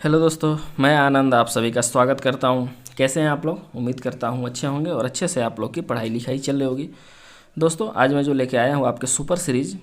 Hello दोस्तों, मैं आनंद आप सभी का स्वागत करता हूं। कैसे हैं आप लोग? उम्मीद करता हूं अच्छे होंगे और अच्छे से आप लोग की पढ़ाई लिखाई चल रही होगी। दोस्तों, आज मैं जो लेके आया हूं आपके सुपर सीरीज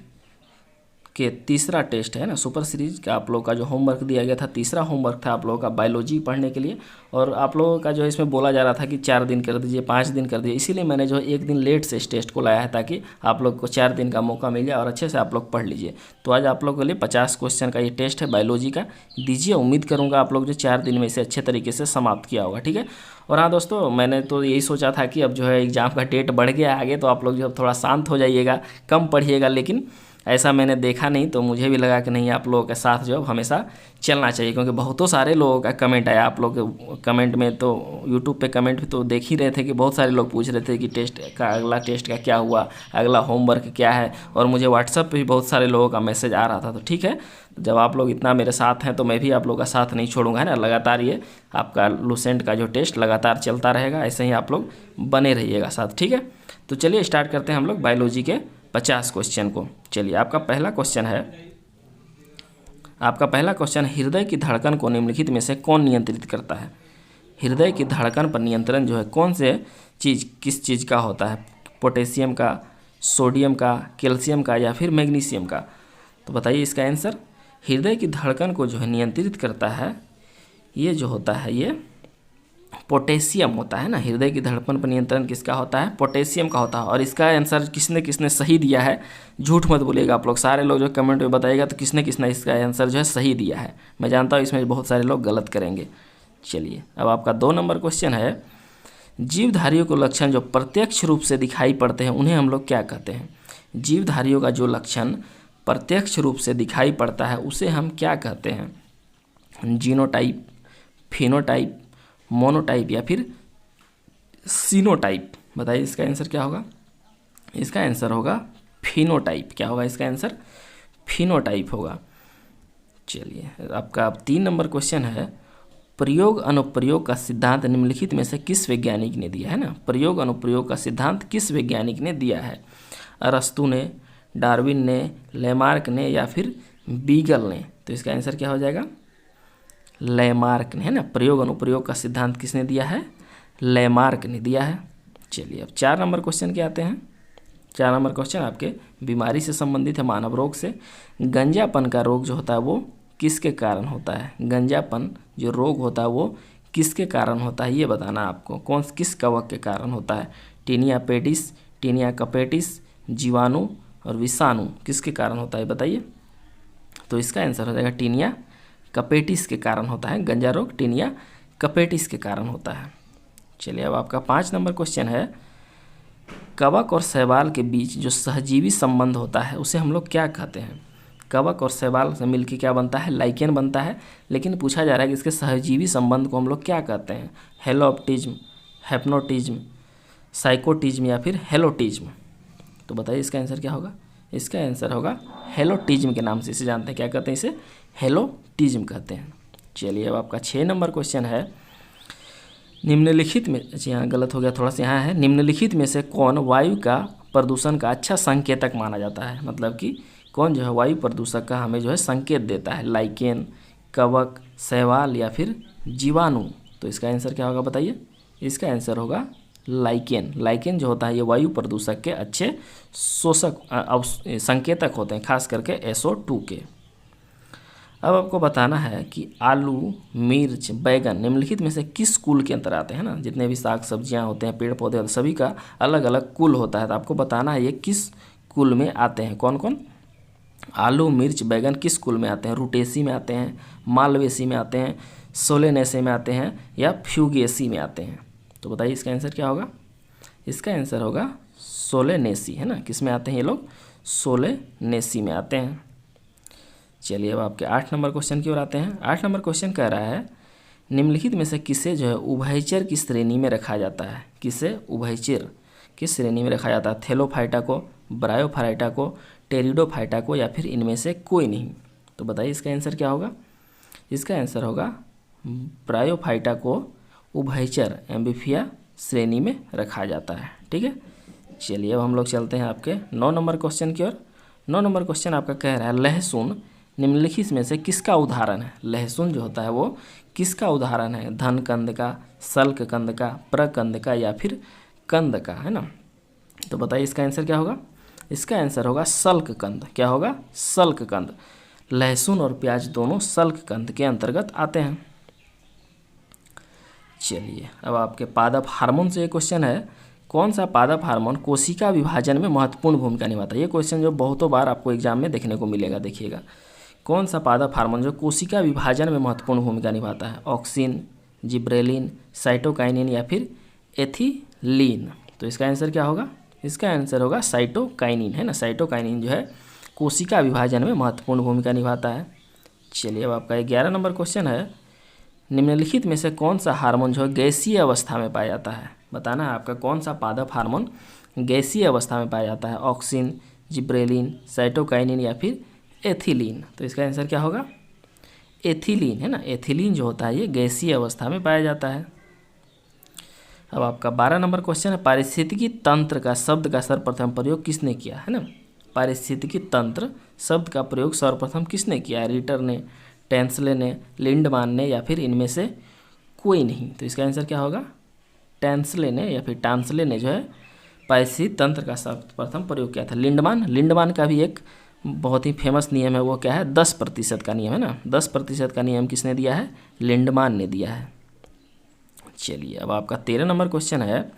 के तीसरा टेस्ट है ना। सुपर सीरीज का आप लोग का जो होमवर्क दिया गया था, तीसरा होमवर्क था आप लोगों का बायोलॉजी पढ़ने के लिए। और आप लोगों का जो है इसमें बोला जा रहा था कि 4 दिन कर दीजिए, 5 दिन कर दीजिए। इसीलिए मैंने जो है 1 दिन लेट से इस टेस्ट को लाया है ताकि आप लोग को 4 दिन का मौका मिल जाए और अच्छे से आप लोग पढ़ लीजिए। तो आज आप लोगों के लिए 50 क्वेश्चन का ये टेस्ट है बायोलॉजी का। दीजिए, उम्मीद करूँगा आप लोग जो 4 दिन में इसे अच्छे तरीके से समाप्त किया होगा। ठीक है। और हाँ दोस्तों, मैंने तो यही सोचा था कि अब जो है एग्ज़ाम का डेट बढ़ गया आगे, तो आप लोग जो थोड़ा शांत हो जाइएगा, कम पढ़िएगा। लेकिन ऐसा मैंने देखा नहीं, तो मुझे भी लगा कि नहीं, आप लोगों के साथ जो हमेशा चलना चाहिए, क्योंकि बहुतों सारे लोगों का कमेंट आया। आप लोग के कमेंट में तो यूट्यूब पे कमेंट भी तो देख ही रहे थे कि बहुत सारे लोग पूछ रहे थे कि टेस्ट का अगला टेस्ट का क्या हुआ, अगला होमवर्क क्या है। और मुझे व्हाट्सएप पे भी बहुत सारे लोगों का मैसेज आ रहा था। तो ठीक है, जब आप लोग इतना मेरे साथ हैं तो मैं भी आप लोगों का साथ नहीं छोड़ूंगा, है ना। लगातार ये आपका लूसेंट का जो टेस्ट लगातार चलता रहेगा, ऐसे ही आप लोग बने रहिएगा साथ। ठीक है, तो चलिए स्टार्ट करते हैं हम लोग बायोलॉजी के 50 क्वेश्चन को। चलिए, आपका पहला क्वेश्चन है, हृदय की धड़कन को निम्नलिखित में से कौन नियंत्रित करता है। हृदय की धड़कन पर नियंत्रण जो है कौन से किस चीज़ का होता है? पोटेशियम का, सोडियम का, कैल्शियम का या फिर मैग्नीशियम का? तो बताइए इसका आंसर। हृदय की धड़कन को जो है नियंत्रित करता है, ये जो होता है ये पोटेशियम होता है ना। हृदय की धड़कन पर नियंत्रण किसका होता है? पोटेशियम का होता है। और इसका आंसर किसने किसने सही दिया है, झूठ मत बोलिएगा आप लोग। सारे लोग जो कमेंट में बताइएगा तो किसने किसने इसका आंसर जो है सही दिया है। मैं जानता हूँ इसमें बहुत सारे लोग गलत करेंगे। चलिए, अब आपका 2 नंबर क्वेश्चन है, जीवधारियों को लक्षण जो प्रत्यक्ष रूप से दिखाई पड़ते हैं उन्हें हम लोग क्या कहते हैं? जीवधारियों का जो लक्षण प्रत्यक्ष रूप से दिखाई पड़ता है उसे हम क्या कहते हैं? जीनोटाइप, फिनोटाइप, मोनोटाइप या फिर सीनोटाइप? बताइए इसका आंसर क्या होगा। इसका आंसर होगा फिनोटाइप। क्या होगा इसका आंसर? फिनोटाइप होगा। चलिए, आपका अब 3 नंबर क्वेश्चन है, प्रयोग अनुप्रयोग का सिद्धांत निम्नलिखित में से किस वैज्ञानिक ने दिया है ना। प्रयोग अनुप्रयोग का सिद्धांत किस वैज्ञानिक ने दिया है? अरस्तु ने, डार्विन ने, लेमार्क ने या फिर बीगल ने? तो इसका आंसर क्या हो जाएगा? लेमार्क ने, है ना। प्रयोग अनुप्रयोग का सिद्धांत किसने दिया है? लेमार्क ने दिया है। चलिए, अब 4 नंबर क्वेश्चन के आते हैं। 4 नंबर क्वेश्चन आपके बीमारी से संबंधित है, मानव रोग से। गंजापन का रोग जो होता है वो किसके कारण होता है? गंजापन जो रोग होता है वो किसके कारण होता है, ये बताना आपको। किस कवक के कारण होता है? टीनिया पेडिस, टीनिया कपेटिस, जीवाणु और विषाणु, किसके कारण होता है बताइए। तो इसका आंसर हो जाएगा टीनिया कपेटिस के कारण होता है। गंजा रोग टीनिया कपेटिस के कारण होता है। चलिए, अब आपका 5 नंबर क्वेश्चन है, कवक और शैवाल के बीच जो सहजीवी संबंध होता है उसे हम लोग क्या कहते हैं? कवक और शैवाल से मिलकर क्या बनता है? लाइकेन बनता है। लेकिन पूछा जा रहा है कि इसके सहजीवी संबंध को हम लोग क्या कहते हैं? हेलोप्टिज्म, हैप्नोटिज्म, साइकोटिज्म या फिर हेलोटिज्म? तो बताइए इसका आंसर क्या होगा। इसका आंसर होगा हेलोटिज्म के नाम से इसे जानते हैं। क्या कहते हैं इसे? हेलोटिज्म कहते हैं। चलिए, अब आपका 6 नंबर क्वेश्चन है, निम्नलिखित में, जी हाँ गलत हो गया थोड़ा सा, यहाँ है, निम्नलिखित में से कौन वायु का प्रदूषण का अच्छा संकेतक माना जाता है? मतलब कि कौन जो है वायु प्रदूषक का हमें जो है संकेत देता है? लाइकेन, कवक, शैवाल या फिर जीवाणु? तो इसका आंसर क्या होगा बताइए। इसका आंसर होगा लाइकेन। लाइकेन जो होता है ये वायु प्रदूषक के अच्छे शोषक संकेतक होते हैं, खास करके SO2 के। अब आपको बताना है कि आलू, मिर्च, बैगन निम्नलिखित में से किस कुल के अंतर आते हैं ना। जितने भी साग सब्जियां होते हैं, पेड़ पौधे, सभी का अलग अलग कुल होता है। तो आपको बताना है ये किस कुल में आते हैं। कौन कौन? आलू, मिर्च, बैगन किस कुल में आते हैं? रूटेसी में आते हैं, मालवेसी में आते हैं, सोलेनेसी में आते हैं या फ्यूगेसी में आते हैं? तो बताइए इसका आंसर क्या होगा। इसका आंसर होगा सोलेनेसी, है ना। किस में आते हैं ये लोग? सोलेनेसी में आते हैं। चलिए, अब आपके 8 नंबर क्वेश्चन की ओर आते हैं। 8 नंबर क्वेश्चन कह रहा है, निम्नलिखित में से किसे जो है उभयचर की श्रेणी में रखा जाता है? किसे उभयचर किस श्रेणी में रखा जाता है? थैलोफाइटा को, ब्रायोफाइटा को, टेरिडोफाइटा को या फिर इनमें से कोई नहीं? तो बताइए इसका आंसर क्या होगा। इसका आंसर होगा ब्रायोफाइटा को उभयचर एम्फीबिया श्रेणी में रखा जाता है। ठीक है। चलिए, अब हम लोग चलते हैं आपके 9 नंबर क्वेश्चन की ओर। 9 नंबर क्वेश्चन आपका कह रहा है, लहसुन निम्नलिखित में से किसका उदाहरण है? लहसुन जो होता है वो किसका उदाहरण है? धन कंद का, सल्क कंद का, प्रकंद का या फिर कंद का, है ना। तो बताइए इसका आंसर क्या होगा? इसका आंसर होगा सल्क कंद। क्या होगा? सल्क कंद। लहसुन और प्याज दोनों सल्क कंद के अंतर्गत आते हैं। चलिए अब आपके पादप हार्मोन से एक क्वेश्चन है, कौन सा पादप हार्मोन कोशिका विभाजन में महत्वपूर्ण भूमिका निभाता है? ये क्वेश्चन जो बहुतों बार आपको एग्जाम में देखने को मिलेगा। देखिएगा, कौन सा पादप हार्मोन जो कोशिका विभाजन में महत्वपूर्ण भूमिका निभाता है? ऑक्सिन, जिब्रेलिन, साइटोकाइनिन या फिर एथिलीन। तो इसका आंसर क्या होगा? इसका आंसर होगा साइटोकाइनिन, है ना। साइटोकाइनिन जो है कोशिका विभाजन में महत्वपूर्ण भूमिका निभाता है। चलिए अब आपका 11 नंबर क्वेश्चन है, निम्नलिखित में से कौन सा हार्मोन जो है गैसीय अवस्था में पाया जाता है? बताना है आपका कौन सा पादप हार्मोन गैसीय अवस्था में पाया जाता है? ऑक्सिन, जिब्रेलिन, साइटोकाइनिन या फिर एथिलीन। तो इसका आंसर क्या होगा? एथिलीन, है ना। एथिलीन जो होता है ये गैसीय अवस्था में पाया जाता है। अब आपका 12 नंबर क्वेश्चन है, पारिस्थितिकी तंत्र का शब्द का सर्वप्रथम प्रयोग किसने किया, है ना। पारिस्थितिकी तंत्र शब्द का प्रयोग सर्वप्रथम किसने किया? रिटर ने, टेंसले ने, लिंडमान ने या फिर इनमें से कोई नहीं। तो इसका आंसर क्या होगा? टेंसले ने या फिर टांसले ने जो है पारिस्थितिकी तंत्र का सर्वप्रथम प्रयोग किया था। लिंडमान का भी एक बहुत ही फेमस नियम है, वो क्या है? 10% का नियम, है ना। 10% का नियम किसने दिया है? लिंडमान ने दिया है। चलिए अब आपका 13 नंबर क्वेश्चन है,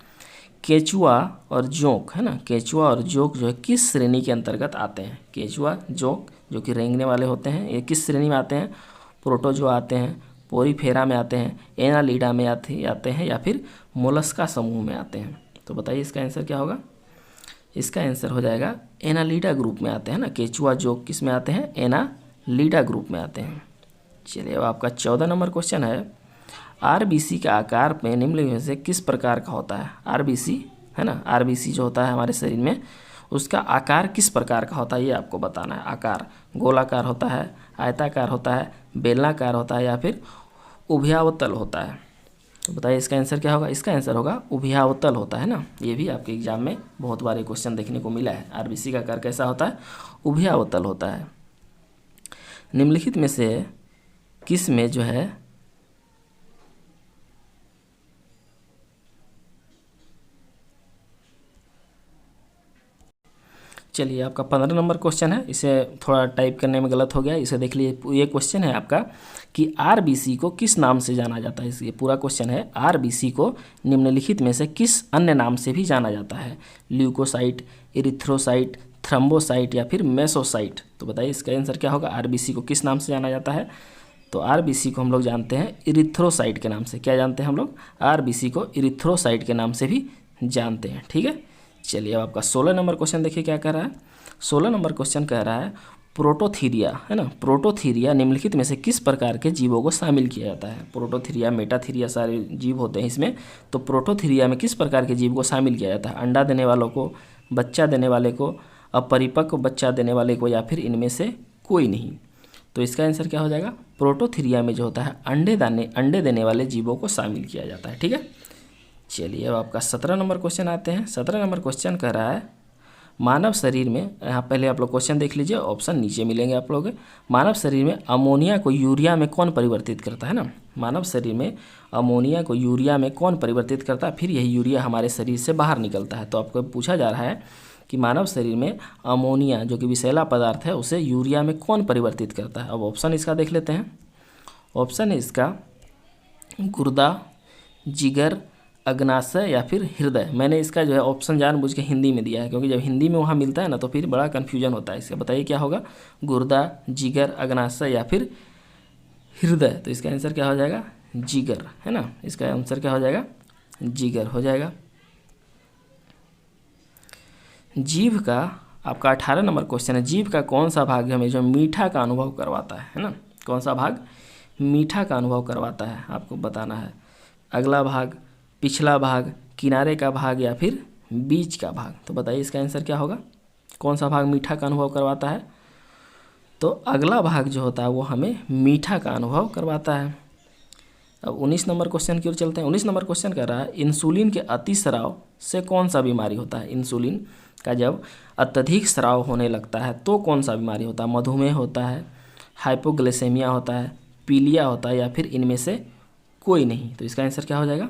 केचुआ और जोंक, है ना। केचुआ और जोंक जो है किस श्रेणी के अंतर्गत आते हैं? केचुआ, जोंक जो कि रेंगने वाले होते हैं, ये किस श्रेणी में आते हैं? प्रोटोजोआ आते हैं, पोरीफेरा में आते हैं, एनालिडा में आते हैं या फिर मोलस्का समूह में आते हैं। तो बताइए इसका आंसर क्या होगा? इसका आंसर हो जाएगा एनालिडा ग्रुप में आते हैं ना। केचुआ जोंक किस में आते हैं? एनालिडा ग्रुप में आते हैं। चलिए अब आपका 14 नंबर क्वेश्चन है, आरबीसी का आकार में निम्नलिखित में से किस प्रकार का होता है? आरबीसी, है ना। आरबीसी जो होता है हमारे शरीर में, उसका आकार किस प्रकार का होता है ये आपको बताना है। आकार गोलाकार होता है, आयताकार होता है, बेलनाकार होता है या फिर उभयावतल होता है? तो बताइए इसका आंसर क्या होगा? इसका आंसर होगा उभयावतल होता है ना। ये भी आपके एग्जाम में बहुत बार ये क्वेश्चन देखने को मिला है। आरबीसी का आकार कैसा होता है? उभयावतल होता है। निम्नलिखित में से किस में जो है चलिए आपका 15 नंबर क्वेश्चन है, इसे थोड़ा टाइप करने में गलत हो गया, इसे देख लीजिए। ये क्वेश्चन है आपका कि आरबीसी को किस नाम से जाना जाता है? ये पूरा क्वेश्चन है, आरबीसी को निम्नलिखित में से किस अन्य नाम से भी जाना जाता है? ल्यूकोसाइट, इरिथ्रोसाइट, थ्रम्बोसाइट या फिर मेसोसाइट? तो बताइए इसका आंसर क्या होगा? आरबीसी को किस नाम से जाना जाता है? तो आरबीसी को हम लोग जानते हैं इरिथ्रोसाइट के नाम से। क्या जानते हैं हम लोग? आरबीसी को इरिथ्रोसाइट के नाम से भी जानते हैं। ठीक है। चलिए अब आपका 16 नंबर क्वेश्चन देखिए क्या कह रहा है। 16 नंबर क्वेश्चन कह रहा है, प्रोटोथीरिया, है ना। प्रोटोथीरिया निम्नलिखित में से किस प्रकार के जीवों को शामिल किया जाता है? प्रोटोथीरिया, मेटाथीरिया सारे जीव होते हैं इसमें। तो प्रोटोथीरिया में किस प्रकार के जीव को शामिल किया जाता है? अंडा देने वालों को, बच्चा देने वाले को, अपरिपक्व बच्चा देने वाले को या फिर इनमें से कोई नहीं? तो इसका आंसर क्या हो जाएगा? प्रोटोथीरिया में जो होता है अंडे देने वाले जीवों को शामिल किया जाता है। ठीक है। चलिए अब आपका 17 नंबर क्वेश्चन आते हैं। 17 नंबर क्वेश्चन कह रहा है, मानव शरीर में, यहाँ पहले आप लोग क्वेश्चन देख लीजिए, ऑप्शन नीचे मिलेंगे आप लोग। मानव शरीर में अमोनिया को यूरिया में कौन परिवर्तित करता है ना? मानव शरीर में अमोनिया को यूरिया में कौन परिवर्तित करता है? फिर यही यूरिया हमारे शरीर से बाहर निकलता है। तो आपको पूछा जा रहा है कि मानव शरीर में अमोनिया जो कि विषैला पदार्थ है उसे यूरिया में कौन परिवर्तित करता है? अब ऑप्शन इसका देख लेते हैं। ऑप्शन है इसका गुर्दा, जिगर, अग्नाशय या फिर हृदय। मैंने इसका जो है ऑप्शन जानबूझ के हिंदी में दिया है, क्योंकि जब हिंदी में वहाँ मिलता है ना तो फिर बड़ा कन्फ्यूजन होता है इसका। बताइए क्या होगा? गुर्दा, जिगर, अग्नाशय या फिर हृदय? तो इसका आंसर क्या हो जाएगा? जिगर, है ना। इसका आंसर क्या हो जाएगा? जिगर हो जाएगा। जीभ का आपका 18 नंबर क्वेश्चन है, जीभ का कौन सा भाग हमें जो मीठा का अनुभव करवाता है ना? कौन सा भाग मीठा का अनुभव करवाता है आपको बताना है। अगला भाग, पिछला भाग, किनारे का भाग या फिर बीच का भाग? तो बताइए इसका आंसर क्या होगा? कौन सा भाग मीठा का अनुभव करवाता है? तो अगला भाग जो होता है वो हमें मीठा का अनुभव करवाता है। अब 19 नंबर क्वेश्चन की ओर चलते हैं। 19 नंबर क्वेश्चन कर रहा है, इंसुलिन के अतिस्राव से कौन सा बीमारी होता है? इंसुलिन का जब अत्यधिक स्राव होने लगता है तो कौन सा बीमारी होता है? मधुमेह होता है, हाइपोग्लाइसेमिया होता है, पीलिया होता है, या फिर इनमें से कोई नहीं। तो इसका आंसर क्या हो जाएगा?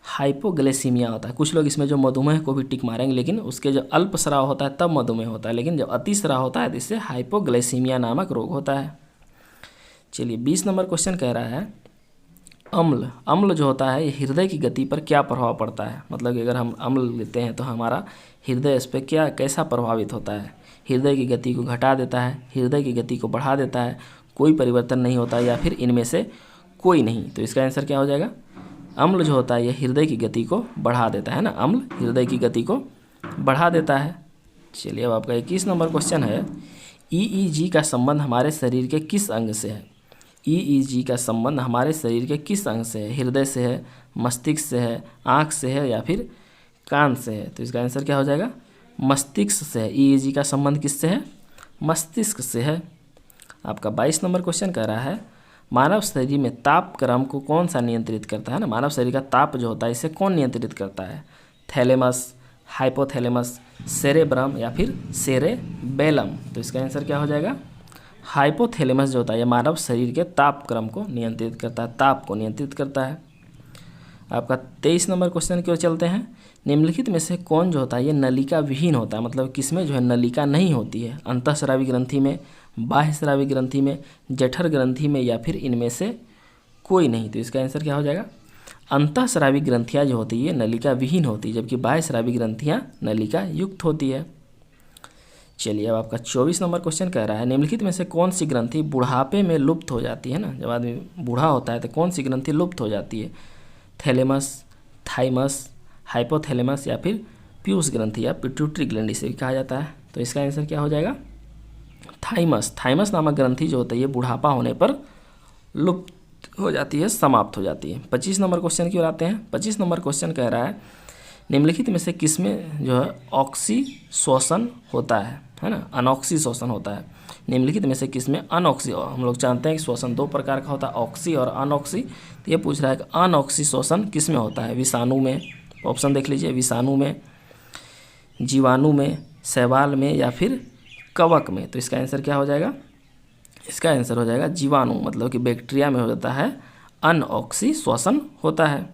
हाइपोग्लाइसीमिया होता है। कुछ लोग इसमें जो मधुमेह को भी टिक मारेंगे, लेकिन उसके जो अल्प स्राव होता है तब मधुमेह होता है, लेकिन जब अति स्राव होता है तो इससे हाइपोग्लाइसीमिया नामक रोग होता है। चलिए 20 नंबर क्वेश्चन कह रहा है अम्ल जो होता है ये हृदय की गति पर क्या प्रभाव पड़ता है। मतलब कि अगर हम अम्ल लेते हैं तो हमारा हृदय इस पर कैसा प्रभावित होता है। हृदय की गति को घटा देता है, हृदय की गति को बढ़ा देता है, कोई परिवर्तन नहीं होता, या फिर इनमें से कोई नहीं। तो इसका आंसर क्या हो जाएगा? अम्ल जो होता है ये हृदय की गति को बढ़ा देता है ना, अम्ल हृदय की गति को बढ़ा देता है। चलिए अब आपका 21 नंबर क्वेश्चन है ईईजी का संबंध हमारे शरीर के किस अंग से है। ईईजी का संबंध हमारे शरीर के किस अंग से है? हृदय से है, मस्तिष्क से है, आँख से है, या फिर कान से है। तो इसका आंसर क्या हो जाएगा? मस्तिष्क से है। ईईजी का संबंध किससे है? मस्तिष्क से है। आपका 22 नंबर क्वेश्चन कह रहा है मानव शरीर में ताप क्रम को कौन सा नियंत्रित करता है ना। मानव शरीर का ताप जो होता है इसे कौन नियंत्रित करता है? थैलेमस, हाइपोथैलेमस, सेरेब्रम, या फिर सेरेबेलम। तो इसका आंसर क्या हो जाएगा? हाइपोथैलेमस जो होता है ये मानव शरीर के ताप क्रम को नियंत्रित करता है, ताप को नियंत्रित करता है। आपका 23 नंबर क्वेश्चन की ओर चलते हैं। निम्नलिखित में से कौन जो होता है ये नलिका विहीन होता है। मतलब किसमें जो है नलिका नहीं होती है? अंतःस्रावी ग्रंथि में, बाह्यस्रावी ग्रंथि में, जठर ग्रंथि में, या फिर इनमें से कोई नहीं। तो इसका आंसर क्या हो जाएगा? अंतःस्रावी ग्रंथियाँ जो होती है नलिका विहीन होती है, जबकि बाह्यस्रावी ग्रंथियाँ नलिका युक्त होती है। चलिए अब आपका 24 नंबर क्वेश्चन कह रहा है निम्नलिखित में से कौन सी ग्रंथि बुढ़ापे में लुप्त हो जाती है ना। जब आदमी बूढ़ा होता है तो कौन सी ग्रंथि लुप्त हो जाती है? थैलेमस, थाइमस, हाइपोथैलेमस, या फिर पीयूष ग्रंथि या पिट्यूटरी ग्लैंड इसे भी कहा जाता है। तो इसका आंसर क्या हो जाएगा? थाइमस। थाइमस नामक ग्रंथि जो होती है बुढ़ापा होने पर लुप्त हो जाती है, समाप्त हो जाती है। 25 नंबर क्वेश्चन की ओर आते हैं। 25 नंबर क्वेश्चन कह रहा है निम्नलिखित में से किसमें जो है ऑक्सी श्वसन होता है ना, अनऑक्सी श्वसन होता है। निम्नलिखित में से किसमें अनऑक्सी, हम लोग जानते हैं कि श्वसन दो प्रकार का होता है, ऑक्सी और अनऑक्सी। तो ये पूछ रहा है कि अनऑक्सी श्वसन किसमें होता है? विषाणु में, ऑप्शन देख लीजिए, विषाणु में, जीवाणु में, शैवाल में, या फिर कवक में। तो इसका आंसर क्या हो जाएगा? इसका आंसर हो जाएगा जीवाणु, मतलब कि बैक्टीरिया में हो जाता है अनऑक्सी श्वसन होता है।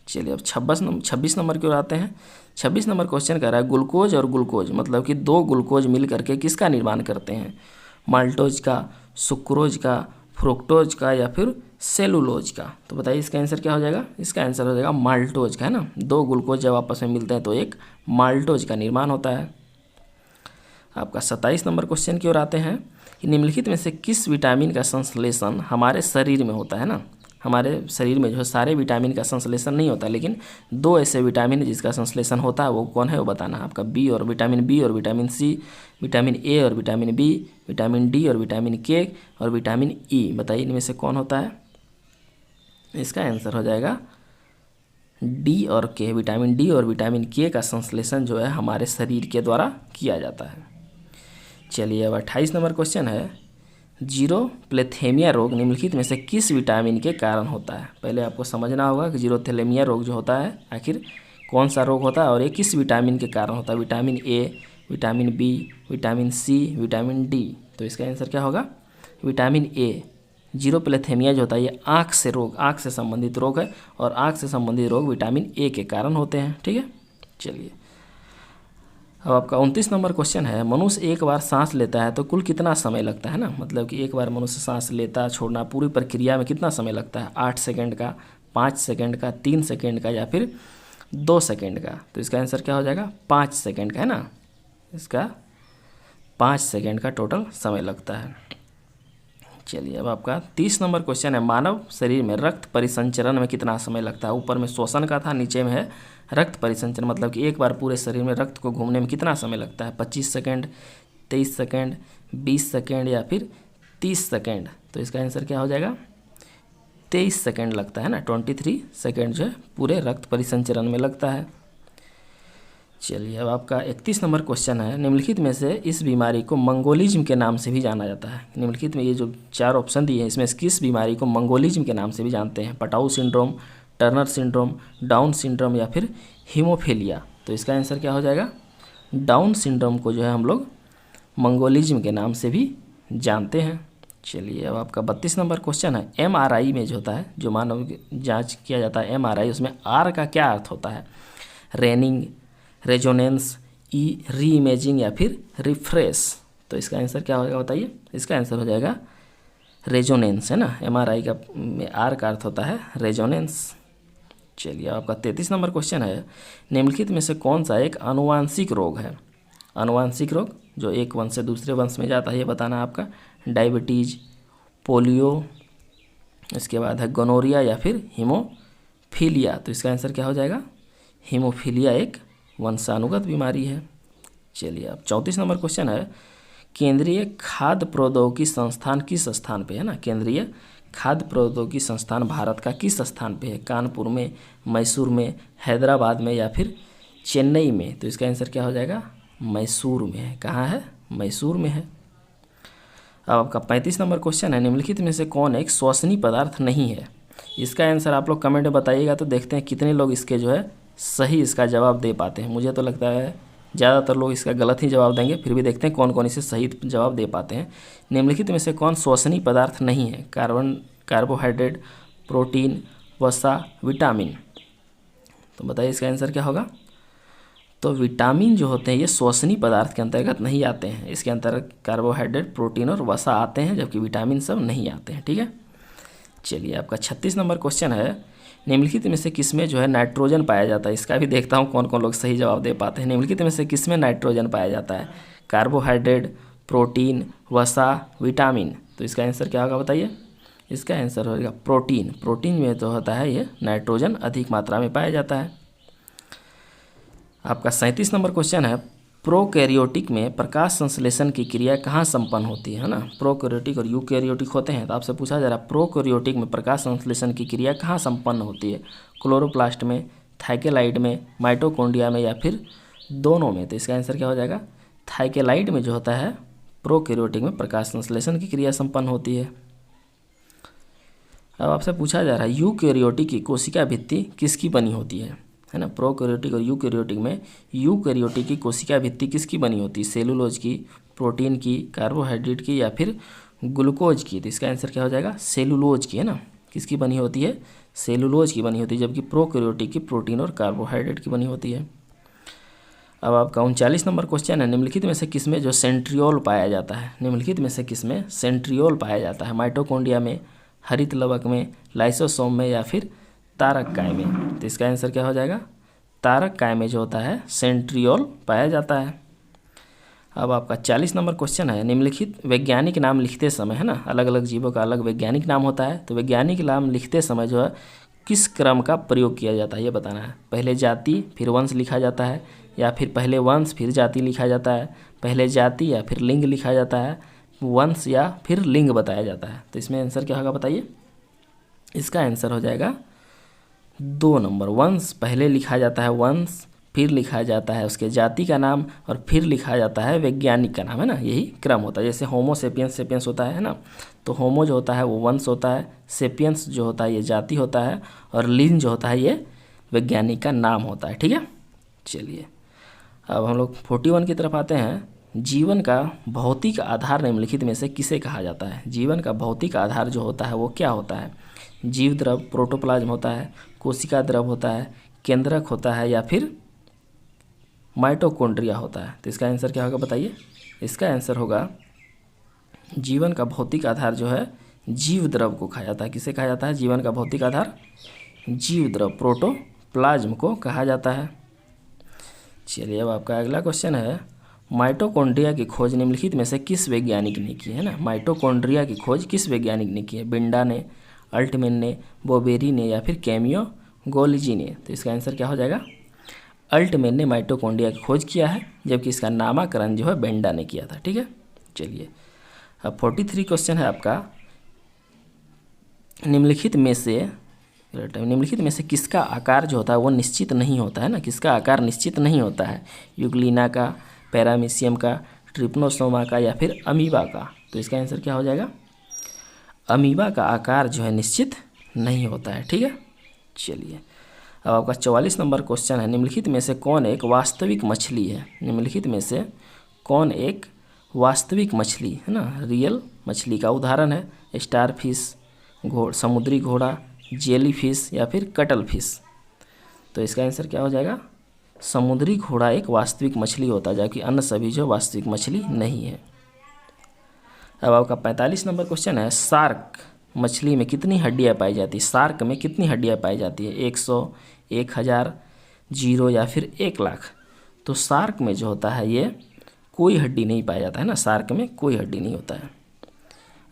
चलिए अब 26 नंबर की ओर आते हैं। 26 नंबर क्वेश्चन कह रहा है ग्लूकोज और ग्लूकोज मतलब कि दो ग्लूकोज मिल करके किसका निर्माण करते हैं? माल्टोज का, सुक्रोज का, फ्रुक्टोज का, या फिर सेलुलोज का। तो बताइए इसका आंसर क्या हो जाएगा? इसका आंसर हो जाएगा माल्टोज का, है ना। दो ग्लूकोज जब आपस में मिलते हैं तो एक माल्टोज का निर्माण होता है। आपका 27 नंबर क्वेश्चन की ओर आते हैं कि निम्नलिखित में से किस विटामिन का संश्लेषण हमारे शरीर में होता है ना। हमारे शरीर में जो है सारे विटामिन का संश्लेषण नहीं होता, लेकिन दो ऐसे विटामिन जिसका संश्लेषण होता है वो कौन है वो बताना है आपका। बी और विटामिन सी, विटामिन ए और विटामिन बी, विटामिन डी और विटामिन के, और विटामिन ई। बताइए इनमें से कौन होता है? इसका आंसर हो जाएगा डी और के। विटामिन डी और विटामिन के का संश्लेषण जो है हमारे शरीर के द्वारा किया जाता है। चलिए अब 28 नंबर क्वेश्चन है जीरोथैलेमिया रोग निम्नलिखित में से किस विटामिन के कारण होता है? पहले आपको समझना होगा कि जीरोथैलेमिया रोग जो होता है आखिर कौन सा रोग होता है और ये किस विटामिन के कारण होता है। Vitamin A, vitamin B, vitamin C, vitamin D. तो इसका आंसर क्या होगा? Vitamin A. जीरोथैलेमिया जो होता है ये आँख से संबंधित रोग है, और आँख से संबंधित रोग विटामिन ए के कारण होते हैं। ठीक है, चलिए अब आपका 29 नंबर क्वेश्चन है मनुष्य एक बार सांस लेता है तो कुल कितना समय लगता है ना। मतलब कि एक बार मनुष्य सांस लेता छोड़ना पूरी प्रक्रिया में कितना समय लगता है? 8 सेकंड का, 5 सेकंड का, 3 सेकंड का, या फिर 2 सेकंड का। तो इसका आंसर क्या हो जाएगा? 5 सेकंड का, है ना। इसका 5 सेकंड का टोटल समय लगता है। चलिए अब आपका 30 नंबर क्वेश्चन है मानव शरीर में रक्त परिसंचरण में कितना समय लगता है। ऊपर में श्वसन का था, नीचे में है रक्त परिसंचरण। मतलब कि एक बार पूरे शरीर में रक्त को घूमने में कितना समय लगता है? 25 सेकंड, 23 सेकंड, 20 सेकंड, या फिर 30 सेकंड। तो इसका आंसर क्या हो जाएगा? 23 सेकंड लगता है ना। 23 सेकंड जो है पूरे रक्त परिसंचरण में लगता है। चलिए अब आपका 31 नंबर क्वेश्चन है निम्नलिखित में से इस बीमारी को मंगोलिज्म के नाम से भी जाना जाता है। निम्नलिखित में ये जो 4 ऑप्शन दिए हैं इसमें किस बीमारी को मंगोलिज्म के नाम से भी जानते हैं? Patau syndrome, Turner syndrome, down syndrome, या फिर हीमोफीलिया। तो इसका आंसर क्या हो जाएगा? डाउन सिंड्रोम को जो है हम लोग मंगोलिज्म के नाम से भी जानते हैं। चलिए अब आपका 32 नंबर क्वेश्चन है, MRI में जो होता है, जो मानव जांच किया जाता है MRI, उसमें R का क्या अर्थ होता है? रेनिंग, रेजोनेंस, री इमेजिंग या फिर रिफ्रेश? तो इसका आंसर क्या होगा बताइए? इसका आंसर हो जाएगा रेजोनेंस, है ना। MRI का में R का अर्थ होता है रेजोनेंस। चलिए आपका 33 नंबर क्वेश्चन है, निम्नलिखित में से कौन सा एक आनुवांशिक रोग है? आनुवांशिक रोग जो एक वंश से दूसरे वंश में जाता है, ये बताना है आपका। डायबिटीज, पोलियो, इसके बाद है गोनोरिया या फिर हीमोफीलिया? तो इसका आंसर क्या हो जाएगा? हीमोफीलिया एक वंशानुगत बीमारी है। चलिए अब 34 नंबर क्वेश्चन है, केंद्रीय खाद्य प्रौद्योगिकी संस्थान किस स्थान पे है ना? केंद्रीय खाद्य प्रौद्योगिकी संस्थान भारत का किस स्थान पे है? कानपुर में, मैसूर में, हैदराबाद में या फिर चेन्नई में? तो इसका आंसर क्या हो जाएगा? मैसूर में है। कहाँ है? मैसूर में है। अब आपका 35 नंबर क्वेश्चन है, निम्नलिखित में से कौन एक श्वसनीय पदार्थ नहीं है? इसका आंसर आप लोग कमेंट में बताइएगा, तो देखते हैं कितने लोग इसके जो है सही इसका जवाब दे पाते हैं। मुझे तो लगता है ज़्यादातर लोग इसका गलत ही जवाब देंगे, फिर भी देखते हैं कौन कौन इसे सही जवाब दे पाते हैं। निम्नलिखित में से कौन श्वसनीय पदार्थ नहीं है? कार्बोहाइड्रेट, प्रोटीन, वसा, विटामिन? तो बताइए इसका आंसर क्या होगा? तो विटामिन जो होते हैं ये श्वसनीय पदार्थ के अंतर्गत नहीं आते हैं। इसके अंतर्गत कार्बोहाइड्रेट, प्रोटीन और वसा आते हैं, जबकि विटामिन सब नहीं आते हैं। ठीक है। चलिए आपका 36 नंबर क्वेश्चन है, निम्नलिखित में से किसमें जो है नाइट्रोजन पाया जाता है? इसका भी देखता हूँ कौन कौन लोग सही जवाब दे पाते हैं। निम्नलिखित में से किसमें नाइट्रोजन पाया जाता है? कार्बोहाइड्रेट, प्रोटीन, वसा, विटामिन? तो इसका आंसर क्या होगा बताइए? इसका आंसर होगा प्रोटीन। प्रोटीन में तो होता है ये नाइट्रोजन अधिक मात्रा में पाया जाता है। आपका 37 नंबर क्वेश्चन है, प्रोकैरियोटिक में प्रकाश संश्लेषण की क्रिया कहाँ संपन्न होती है ना? प्रोकैरियोटिक और यूकैरियोटिक होते हैं, तो आपसे पूछा जा रहा है प्रोकैरियोटिक में प्रकाश संश्लेषण की क्रिया कहाँ संपन्न होती है? क्लोरोप्लास्ट में, थाइकेलाइड में, माइटोकॉन्ड्रिया में या फिर दोनों में? तो इसका आंसर क्या हो जाएगा? थाइकेलाइड में जो होता है प्रोकैरियोटिक में प्रकाश संश्लेषण की क्रिया संपन्न होती है। अब आपसे पूछा जा रहा है यूकैरियोटिक की कोशिका भित्ति किसकी बनी होती है ना? प्रोकैरियोटिक और यूकैरियोटिक में यूकैरियोटिक की कोशिका भित्ति किसकी बनी होती है? सेलुलोज की, प्रोटीन की, कार्बोहाइड्रेट की या फिर ग्लूकोज की? तो इसका आंसर क्या हो जाएगा? सेलुलोज की, है ना। किसकी बनी होती है? सेलुलोज की बनी होती है, जबकि प्रोकैरियोटिक की प्रोटीन और कार्बोहाइड्रेट की बनी होती है। अब आपका 39 नंबर क्वेश्चन है, निम्नलिखित में से किसमें जो सेंट्रियोल पाया जाता है? निम्नलिखित में से किसमें सेंट्रियोल पाया जाता है? माइटोकॉन्ड्रिया में, हरित लवक में, लाइसोसोम में या फिर तारक काय में? तो इसका आंसर क्या हो जाएगा? तारक काय में जो होता है सेंट्रियोल पाया जाता है। अब आपका 40 नंबर क्वेश्चन है, निम्नलिखित वैज्ञानिक नाम लिखते समय, है ना, अलग अलग जीवों का अलग वैज्ञानिक नाम होता है, तो वैज्ञानिक नाम लिखते समय जो है किस क्रम का प्रयोग किया जाता है ये बताना है। पहले जाति फिर वंश लिखा जाता है, या फिर पहले वंश फिर जाति लिखा जाता है, पहले जाति या फिर लिंग लिखा जाता है, वंश या फिर लिंग बताया जाता है? तो इसमें आंसर क्या होगा बताइए? इसका आंसर हो जाएगा 2 नंबर, वंश पहले लिखा जाता है, वंश फिर लिखा जाता है उसके जाति का नाम और फिर लिखा जाता है वैज्ञानिक का नाम, है ना। यही क्रम होता है। जैसे होमो सेपियंस होता है ना, तो होमो जो होता है वो वंश होता है, सेपियंस जो होता है ये जाति होता है और लिंग जो होता है ये वैज्ञानिक का नाम होता है। ठीक है। चलिए अब हम लोग 41 की तरफ आते हैं, जीवन का भौतिक आधार निम्नलिखित में से किसे कहा जाता है? जीवन का भौतिक आधार जो होता है वो क्या होता है? जीव द्रव, प्रोटोप्लाज्म होता है, कोशिका द्रव होता है, केंद्रक होता है या फिर माइटोकॉन्ड्रिया होता है? तो इसका आंसर क्या होगा बताइए? इसका आंसर होगा जीवन का भौतिक आधार जो है जीव द्रव को कहा जाता है। किसे कहा जाता है जीवन का भौतिक आधार? जीव द्रव, प्रोटोप्लाज्म को कहा जाता है। चलिए अब आपका अगला क्वेश्चन है, माइटोकॉन्ड्रिया की खोज निम्नलिखित में से किस वैज्ञानिक ने की है ना? माइटोकॉन्ड्रिया की खोज किस वैज्ञानिक ने की है? बिंडा ने, अल्टमैन ने, बोबेरी ने या फिर कैमियो गोल्जी ने? तो इसका आंसर क्या हो जाएगा? अल्टमैन ने माइटोकॉन्ड्रिया की खोज किया है, जबकि इसका नामकरण जो है बेंडा ने किया था। ठीक है। चलिए अब 43 क्वेश्चन है आपका, निम्नलिखित में से किसका आकार जो होता है वो निश्चित नहीं होता है ना? किसका आकार निश्चित नहीं होता है? यूग्लिना का, पैरामीशियम का, ट्रिप्नोसोमा का या फिर अमीबा का? तो इसका आंसर क्या हो जाएगा? अमीबा का आकार जो है निश्चित नहीं होता है। ठीक है। चलिए अब आपका 44 नंबर क्वेश्चन है, निम्नलिखित में से कौन एक वास्तविक मछली है? निम्नलिखित में से कौन एक वास्तविक मछली है ना, रियल मछली का उदाहरण है स्टार फिश, समुद्री घोड़ा, जेली फिश या फिर कटल फिश। तो इसका आंसर क्या हो जाएगा? समुद्री घोड़ा एक वास्तविक मछली होता है, जबकि अन्य सभी जो वास्तविक मछली नहीं है। अब आपका 45 नंबर क्वेश्चन है, शार्क मछली में कितनी हड्डियां पाई जाती है? शार्क में कितनी हड्डियां पाई जाती है? 100, 1000, 0 या फिर 1 लाख? तो शार्क में जो होता है ये कोई हड्डी नहीं पाया जाता है ना, शार्क में कोई हड्डी नहीं होता है।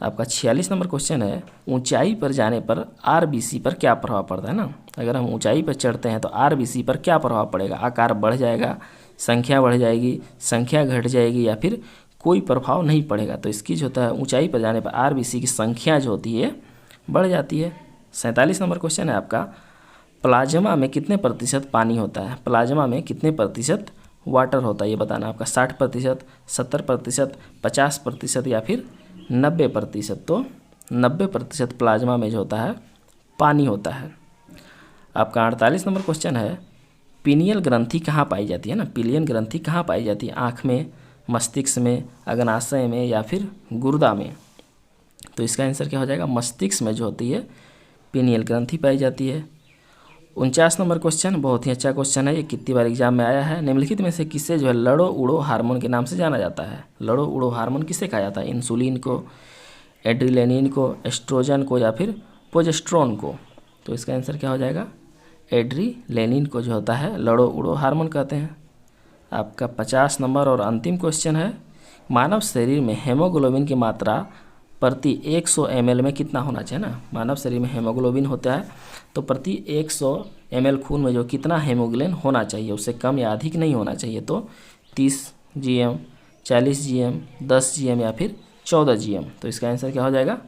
आपका 46 नंबर क्वेश्चन है, ऊंचाई पर जाने पर आरबीसी पर क्या प्रभाव पड़ता है ना? अगर हम ऊंचाई पर चढ़ते हैं तो आरबीसी पर क्या प्रभाव पड़ेगा? आकार बढ़ जाएगा, संख्या बढ़ जाएगी, संख्या घट जाएगी या फिर कोई प्रभाव नहीं पड़ेगा? तो इसकी जो होता है ऊंचाई पर जाने पर आरबीसी की संख्या जो होती है बढ़ जाती है। 47 नंबर क्वेश्चन है आपका, प्लाज्मा में कितने प्रतिशत पानी होता है? प्लाज्मा में कितने प्रतिशत वाटर होता है ये बताना आपका। 60%, 70%, 50% या फिर 90%? तो 90% प्लाज्मा में जो होता है पानी होता है। आपका 48 नंबर क्वेश्चन है, पीनियल ग्रंथि कहाँ पाई जाती है ना? पीनियल ग्रंथि कहाँ पाई जाती है? आँख में, मस्तिष्क में, अग्नाशय में या फिर गुर्दा में? तो इसका आंसर क्या हो जाएगा? मस्तिष्क में जो होती है पीनियल ग्रंथि पाई जाती है। 49 नंबर क्वेश्चन बहुत ही अच्छा क्वेश्चन है, ये कितनी बार एग्जाम में आया है। निम्नलिखित में से किसे जो है लड़ो उड़ो हार्मोन के नाम से जाना जाता है? लड़ो उड़ो हार्मोन किसे कहा जाता है? इंसुलिन को, एड्रेनलिन को, एस्ट्रोजन को या फिर प्रोजेस्टेरोन को? तो इसका आंसर क्या हो जाएगा? एड्रेनलिन को जो होता है लड़ो उड़ो हार्मोन कहते हैं। आपका 50 नंबर और अंतिम क्वेश्चन है, मानव शरीर में हेमोग्लोबिन की मात्रा प्रति 100 ml में कितना होना चाहिए ना? मानव शरीर में हेमोग्लोबिन होता है तो प्रति 100 ml खून में जो कितना हेमोग्लोबिन होना चाहिए, उससे कम या अधिक नहीं होना चाहिए। तो 30 gm, 40 gm, 10 gm या फिर 14 gm? तो इसका आंसर क्या हो जाएगा?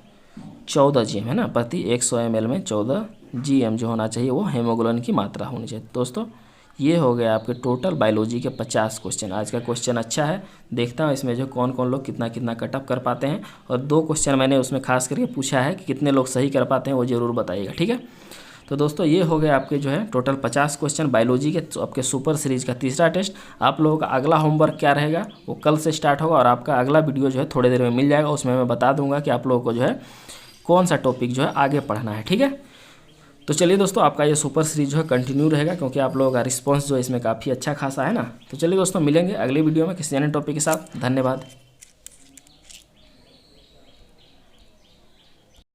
14 gm है ना। प्रति 100 ml में 14 gm जो होना चाहिए वो हेमोग्लोबिन की मात्रा होनी चाहिए। दोस्तों ये हो गया आपके टोटल बायोलॉजी के 50 क्वेश्चन। आज का क्वेश्चन अच्छा है, देखता हूँ इसमें जो कौन कौन लोग कितना कितना कटअप कर पाते हैं। और 2 क्वेश्चन मैंने उसमें खास करके पूछा है कि कितने लोग सही कर पाते हैं, वो ज़रूर बताइएगा, ठीक है। तो दोस्तों ये हो गया आपके जो है टोटल 50 क्वेश्चन बायोलॉजी के, आपके सुपर सीरीज़ का तीसरा टेस्ट। आप लोगों का अगला होमवर्क क्या रहेगा वो कल से स्टार्ट होगा और आपका अगला वीडियो जो है थोड़ी देर में मिल जाएगा। उसमें मैं बता दूंगा कि आप लोगों को जो है कौन सा टॉपिक जो है आगे पढ़ना है, ठीक है। तो चलिए दोस्तों आपका ये सुपर सीरीज जो है कंटिन्यू रहेगा, क्योंकि आप लोगों का रिस्पांस जो है इसमें काफ़ी अच्छा खासा है ना। तो चलिए दोस्तों मिलेंगे अगले वीडियो में किसी अन्य टॉपिक के साथ। धन्यवाद।